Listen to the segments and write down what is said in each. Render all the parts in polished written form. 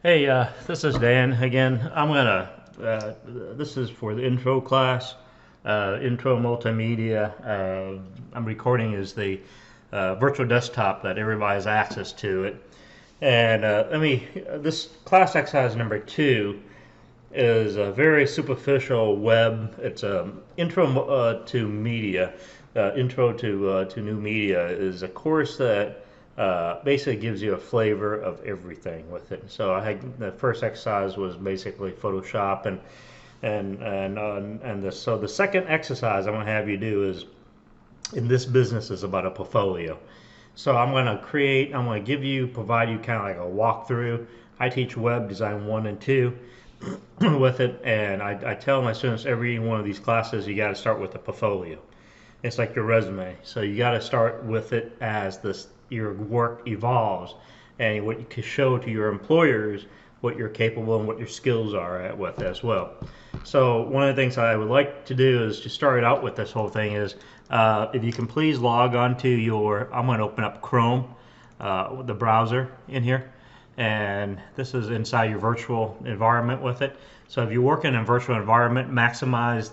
Hey, this is Dan again. This is for the intro class, intro multimedia. I'm recording is the virtual desktop that everybody has access to it. And this class exercise number 2 is a very superficial web. It's intro to media. Intro to new media is a course that basically gives you a flavor of everything with it. So the first exercise was basically Photoshop so the second exercise I'm going to have you do is, in this business, is about a portfolio. So I'm going to provide you kind of like a walkthrough. I teach web design 1 and 2 with it, and I tell my students every one of these classes you got to start with a portfolio. It's like your resume. So you got to start with it as your work evolves, and what you can show to your employers what you're capable and what your skills are with as well. So one of the things I would like to do is to start out with this whole thing is if you can please log on to I'm going to open up Chrome, the browser in here, and this is inside your virtual environment with it. So if you work in a virtual environment, maximize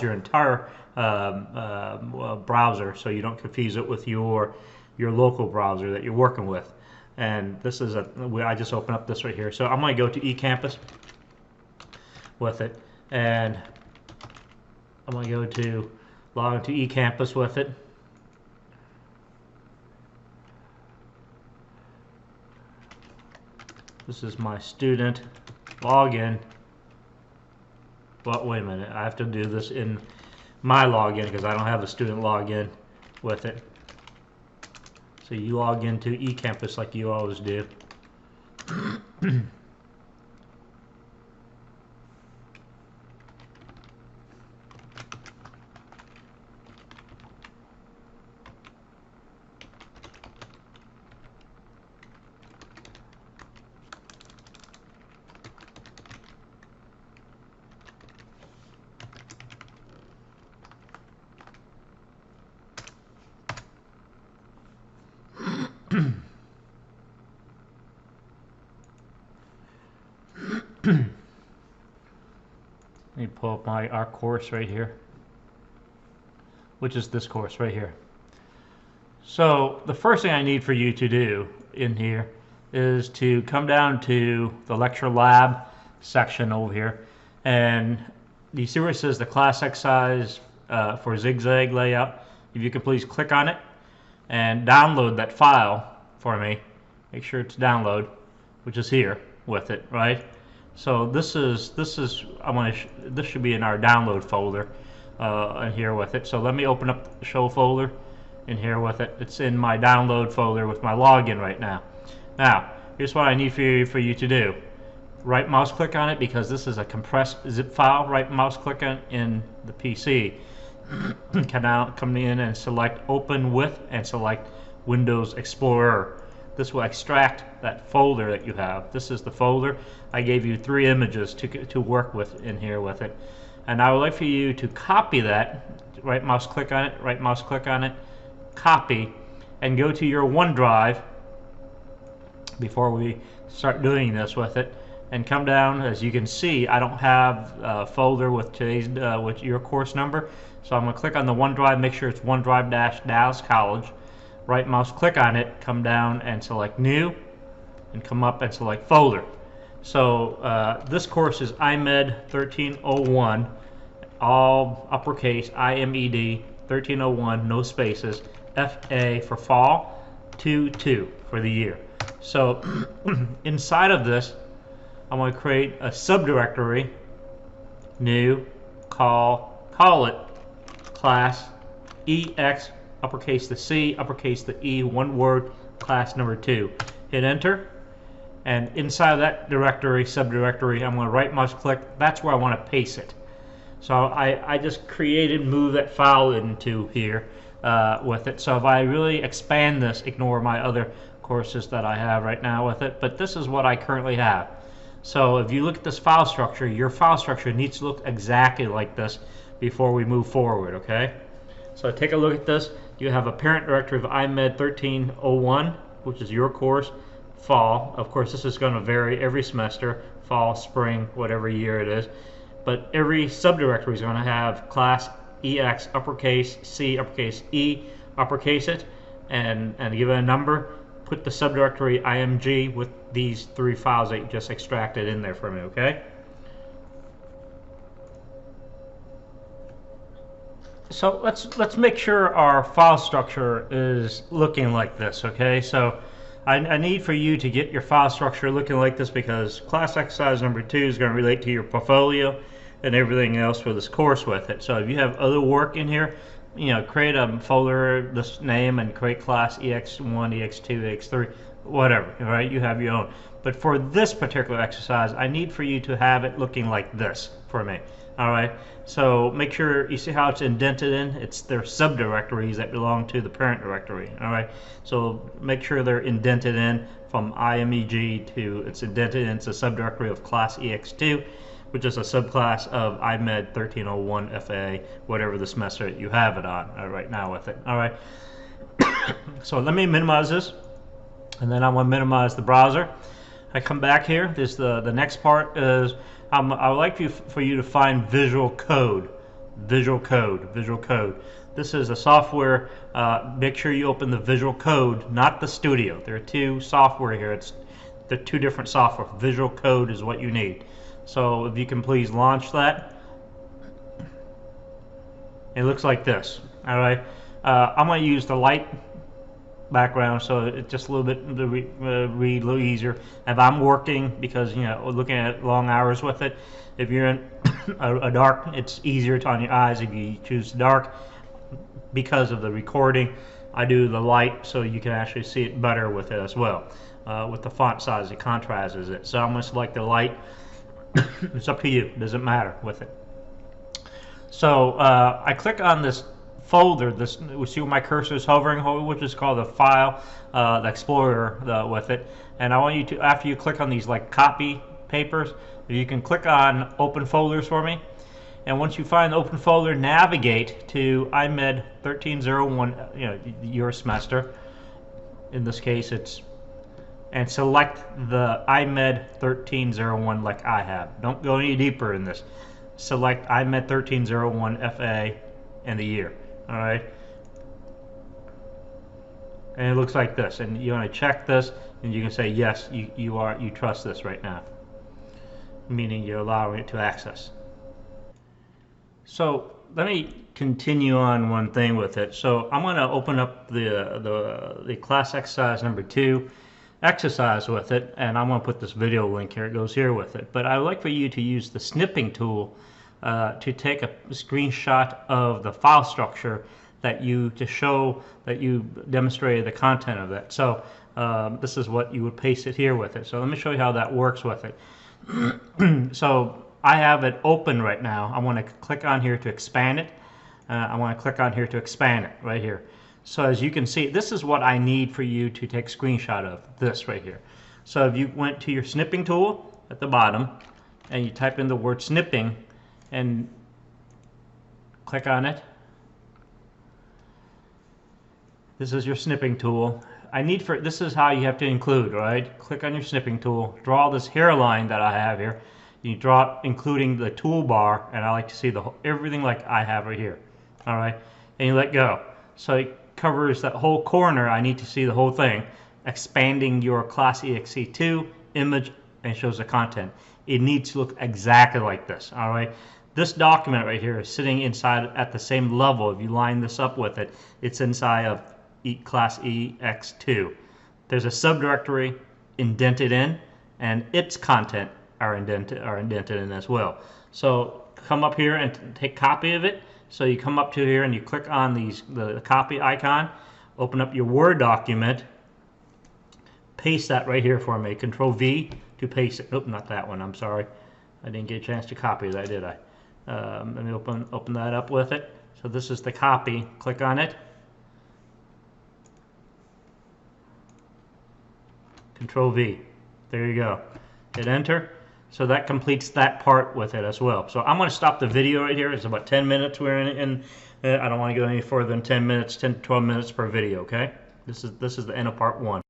your entire browser so you don't confuse it with your local browser that you're working with. And this is I just opened up this right here. So I'm going to go to eCampus with it, and I'm going to go to log into eCampus with it. This is my student login. Well, wait a minute, I have to do this in my login because I don't have a student login with it. So you log into eCampus like you always do. Let me pull up our course right here, which is this course right here. So the first thing I need for you to do in here is to come down to the lecture lab section over here, and you see where it says the class exercise for zigzag layout. If you could please click on it and download that file for me. Make sure it's download, which is here with it, right? So this should be in our download folder in here with it. So let me open up the show folder in here with it. It's in my download folder with my login right now. Now, here's what I need for you to do. Right mouse click on it, because this is a compressed zip file. Right mouse click on in the PC. Come in and select Open With and select Windows Explorer. This will extract that folder that you have. This is the folder. I gave you 3 images to work with in here with it. And I would like for you to copy that. Right mouse click on it, copy, and go to your OneDrive before we start doing this with it. And come down. As you can see, I don't have a folder with with your course number. So I'm going to click on the OneDrive, make sure it's OneDrive-Dallas College. Right mouse click on it, come down and select New, and come up and select Folder. So this course is IMED 1301, all uppercase, IMED 1301, no spaces, FA for fall, 2-2 for the year. So inside of this, I'm going to create a subdirectory, new, call it class EX, uppercase the C, uppercase the E, one word, class number 2. Hit enter, and inside of that directory, subdirectory, I'm going to right mouse click. That's where I want to paste it. So I just moved that file into here with it. So if I really expand this, ignore my other courses that I have right now with it, but this is what I currently have. So if you look at this file structure, your file structure needs to look exactly like this before we move forward, okay? So take a look at this. You have a parent directory of IMED 1301, which is your course, fall. Of course, this is going to vary every semester, fall, spring, whatever year it is. But every subdirectory is going to have class EX uppercase, C uppercase, E uppercase it, and give it a number. Put the subdirectory IMG with these 3 files that you just extracted in there for me, okay? So let's make sure our file structure is looking like this, okay? So I need for you to get your file structure looking like this, because class exercise number 2 is going to relate to your portfolio and everything else for this course with it. So if you have other work in here, you know, create a folder, this name, and create class EX1, EX2, EX3, whatever, right? You have your own. But for this particular exercise, I need for you to have it looking like this for me. All right, so make sure you see how it's indented in. It's their subdirectories that belong to the parent directory. All right, so make sure they're indented in from IMEG to it's indented in. It's a subdirectory of class EX2, which is a subclass of IMED 1301 FA, whatever the semester you have it on right now with it. All right, so let me minimize this, and then I want to minimize the browser. I come back here. This the next part is I would like for you to find Visual Code. Visual Code. This is a software. Make sure you open the Visual Code, not the Studio. There are 2 software here. They're 2 different software. Visual Code is what you need. So if you can please launch that. It looks like this. All right. I'm going to use the light background, so it's just a little bit to read a little easier. If I'm working, because you know, looking at long hours with it, if you're in a dark, it's easier on your eyes if you choose dark. Because of the recording, I do the light so you can actually see it better with it as well. With the font size, it contrasts it. So I'm going to select the light. It's up to you. It doesn't matter with it. So I click on this folder, we see where my cursor is hovering, which is called the file, the Explorer with it. And I want you to, after you click on these like copy papers, you can click on open folders for me. And once you find the open folder, navigate to IMED 1301, you know, your semester. In this case, and select the IMED 1301 like I have. Don't go any deeper in this. Select IMED 1301 FA and the year. All right, and it looks like this, and you want to check this, and you can say yes, you trust this right now, meaning you're allowing it to access. So let me continue on one thing with it. So I'm going to open up the class exercise number 2 exercise with it, and I'm going to put this video link here. It goes here with it. But I would like for you to use the snipping tool to take a screenshot of the file structure to show that you demonstrated the content of it. So this is what you would paste it here with it. So let me show you how that works with it. So I have it open right now. I want to click on here to expand it. I want to click on here to expand it right here. So as you can see, this is what I need for you to take a screenshot of, this right here. So if you went to your snipping tool at the bottom and you type in the word snipping and click on it, this is your snipping tool. This is how you have to include, right? Click on your snipping tool, draw this hairline that I have here. You draw it including the toolbar, and I like to see everything like I have right here. All right, and you let go. So it covers that whole corner. I need to see the whole thing, expanding your class EXE2 image, and shows the content. It needs to look exactly like this. All right, this document right here is sitting inside at the same level. If you line this up with it, it's inside of class EX2. There's a subdirectory indented in, and its content are indented in as well. So come up here and take copy of it. So you come up to here and you click on the copy icon, open up your Word document, paste that right here for me. Control V to paste it. Nope, not that one. I'm sorry. I didn't get a chance to copy that, did I? Let me open that up with it. So this is the copy. Click on it. Control V. There you go. Hit enter. So that completes that part with it as well. So I'm going to stop the video right here. It's about 10 minutes. We're in. I don't want to go any further than 10 minutes, 10 to 12 minutes per video. Okay. This is the end of part 1.